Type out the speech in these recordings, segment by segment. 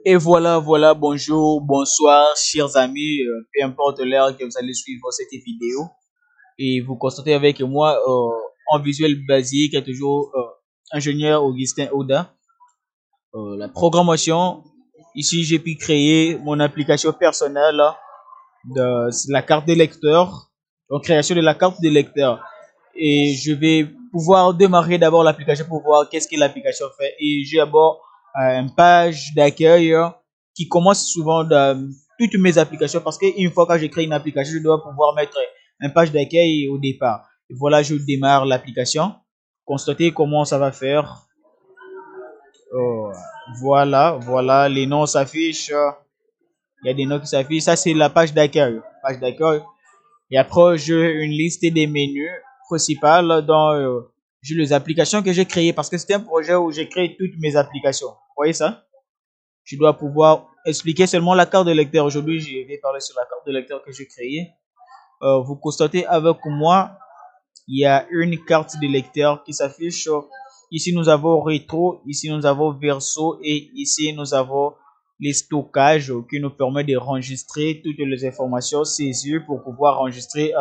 Et voilà, bonjour, bonsoir, chers amis, peu importe l'heure que vous allez suivre cette vidéo. Et vous constatez avec moi, en visuel basique, il y a toujours ingénieur Augustin Oda. La programmation, ici j'ai pu créer mon application personnelle de la carte de lecteur, donc création de la carte de lecteur. Et je vais pouvoir démarrer d'abord l'application pour voir qu'est-ce que l'application fait. Et j'ai d'abord une page d'accueil qui commence souvent dans toutes mes applications parce qu'une fois que j'ai créé une application, je dois pouvoir mettre une page d'accueil au départ. Et voilà, je démarre l'application. Constatez comment ça va faire. Euh, voilà, les noms s'affichent. Il y a des noms qui s'affichent. Ça, c'est la page d'accueil. Page d'accueil. Et après, j'ai une liste des menus principales dans j'ai les applications que j'ai créées parce que c'est un projet où j'ai créé toutes mes applications. Vous voyez ça? Je dois pouvoir expliquer seulement la carte de lecteur. Aujourd'hui, je vais parler sur la carte de lecteur que j'ai créée. Vous constatez avec moi, il y a une carte de lecteur qui s'affiche. Ici, nous avons rétro, ici, nous avons verso et ici, nous avons les stockages qui nous permet de enregistrer toutes les informations saisies pour pouvoir enregistrer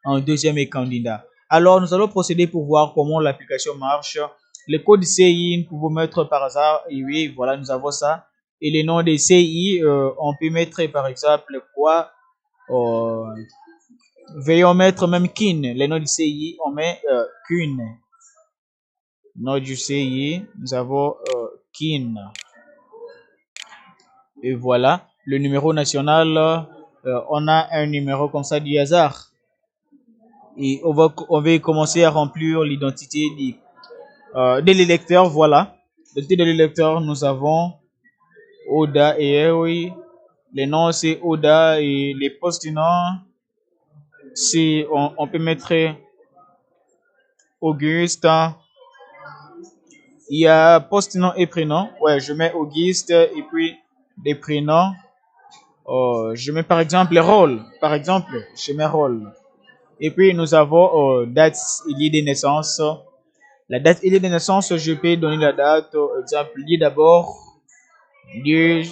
un deuxième candidat. Alors, nous allons procéder pour voir comment l'application marche. Le code CI, nous pouvons mettre par hasard, et oui, voilà, nous avons ça. Et les noms des CI, on peut mettre par exemple quoi euh, veuillons mettre même kin. Les noms du CI, on met Kun. Nom du CI, nous avons kin. Et voilà. Le numéro national, on a un numéro comme ça du hasard. Et on va commencer à remplir l'identité de l'électeur. Voilà. L'identité de l'électeur, nous avons Oda et Ewi. Les noms, c'est Oda et les postes du nom, c'est, on peut mettre Auguste. Il y a post-nom et prénom. Ouais, je mets Auguste et puis des prénoms. Je mets par exemple les rôles. Par exemple, je mets rôle. Et puis nous avons date et lieu de naissance. La date et lieu de naissance, je peux donner la date. Exemple, lieu d'abord. Lieu,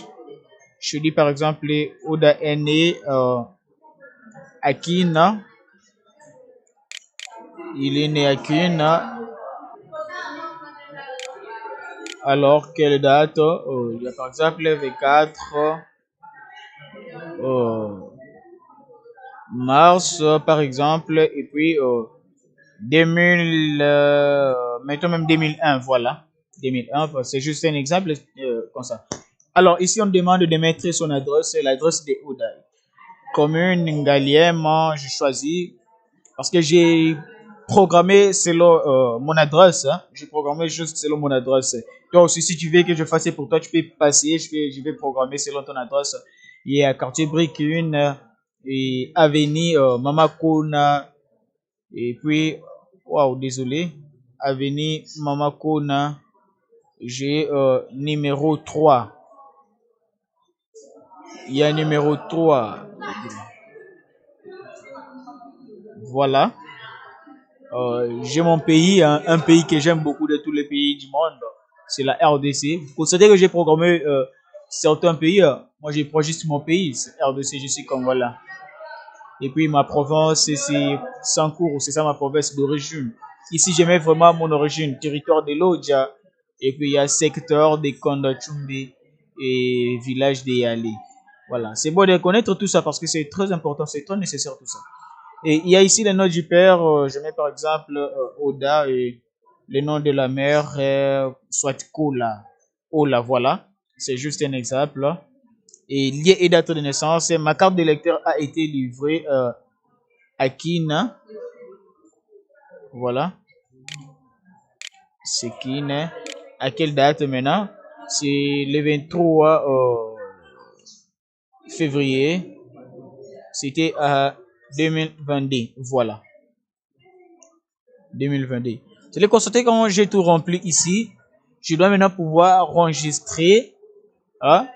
je dis par exemple Oda est né à Kina. Il est né à Kina. Alors, quelle date? Il y a par exemple le V4. Mars, par exemple, et puis 2000, mettons même 2001, voilà. 2001, c'est juste un exemple comme ça. Alors, ici, on demande de mettre son adresse, l'adresse de Oda. Commune Ngaliem, je choisis parce que j'ai programmé selon mon adresse. Hein. J'ai programmé juste selon mon adresse. Toi aussi, si tu veux que je fasse pour toi, tu peux passer. Je vais programmer selon ton adresse. Il y a quartier Brick 1 et avenue Mamakona. Et puis, waouh, désolé. Avenue Mamakona. J'ai numéro 3. Il y a numéro 3. Voilà. J'ai mon pays, un pays que j'aime beaucoup de tous les pays du monde, c'est la RDC. Vous constatez que j'ai programmé certains pays. Moi, j'ai pris juste mon pays, c'est RDC, je suis comme voilà. Et puis ma province, c'est Sankourou, c'est ça ma province d'origine. Ici, j'aimais vraiment mon origine, territoire de l'Odja. Et puis il y a secteur de Kondachumbe et village de Yali. Voilà, c'est bon de connaître tout ça parce que c'est très important, c'est très nécessaire tout ça. Et il y a ici le nom du père, je mets par exemple Oda et le nom de la mère, soit Kola. Ola, voilà. C'est juste un exemple. Et lié et date de naissance, ma carte d'électeur a été livrée à Kina. Voilà. C'est Kina. À quelle date maintenant? C'est le 23 février. C'était à 2022. Voilà. 2022. Je l'ai constaté quand j'ai tout rempli ici. Je dois maintenant pouvoir enregistrer. Hein?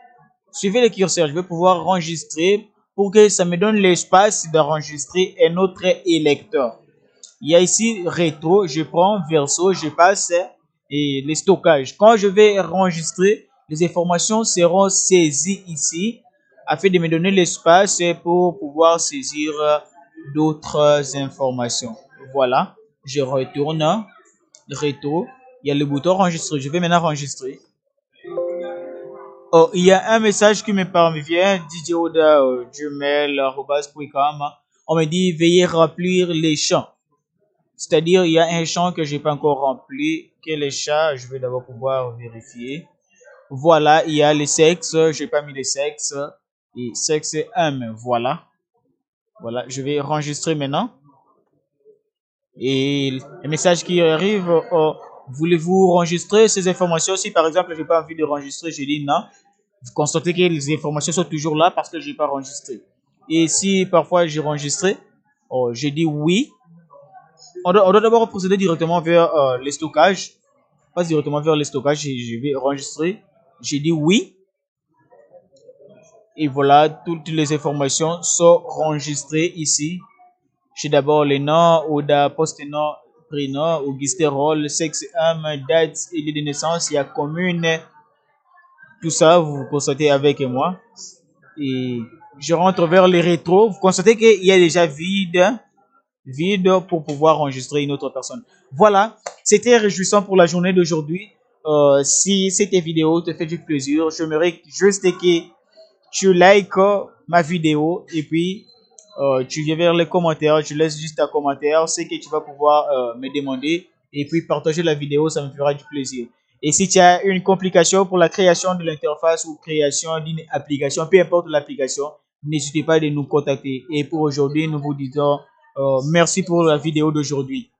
Suivez le curseur. Je vais pouvoir enregistrer pour que ça me donne l'espace d'enregistrer un autre électeur. Il y a ici rétro. Je prends verso. Je passe et les stockages. Quand je vais enregistrer, Les informations seront saisies ici afin de me donner l'espace pour pouvoir saisir d'autres informations. Voilà, je retourne, retour. Il y a le bouton enregistrer. Je vais maintenant enregistrer. Oh, il y a un message qui me parvient, djoda@gmail.com. On me dit veuillez remplir les champs. C'est-à-dire, il y a un champ que je n'ai pas encore rempli. Quel est champ? Je vais d'abord pouvoir vérifier. Voilà, il y a les sexes. Je n'ai pas mis les sexes. Et sexe homme. Voilà. Voilà, je vais enregistrer maintenant. Et le message qui arrive, voulez-vous enregistrer ces informations? Si par exemple, je n'ai pas envie de enregistrer, je dis non. Vous constatez que les informations sont toujours là parce que je n'ai pas enregistré. Et si parfois j'ai enregistré, je dis oui. On doit d'abord procéder directement vers le stockage. Pas directement vers le stockage, je vais enregistrer. J'ai dit oui. Et voilà, toutes les informations sont enregistrées ici. J'ai d'abord les noms, Oda, post-nom, prénom, Auguste rôle, sexe, âme, date et lieu de naissance, il y a commune. Tout ça, vous constatez avec moi. Et je rentre vers les rétros. Vous constatez qu'il y a déjà vide pour pouvoir enregistrer une autre personne. Voilà, c'était réjouissant pour la journée d'aujourd'hui. Si cette vidéo te fait du plaisir, j'aimerais juste que tu likes ma vidéo et puis tu viens vers les commentaires, tu laisses juste un commentaire, c'est que tu vas pouvoir me demander et puis partager la vidéo, ça me fera du plaisir. Et si tu as une complication pour la création de l'interface ou création d'une application, peu importe l'application, n'hésitez pas de nous contacter. Et pour aujourd'hui, nous vous disons merci pour la vidéo d'aujourd'hui.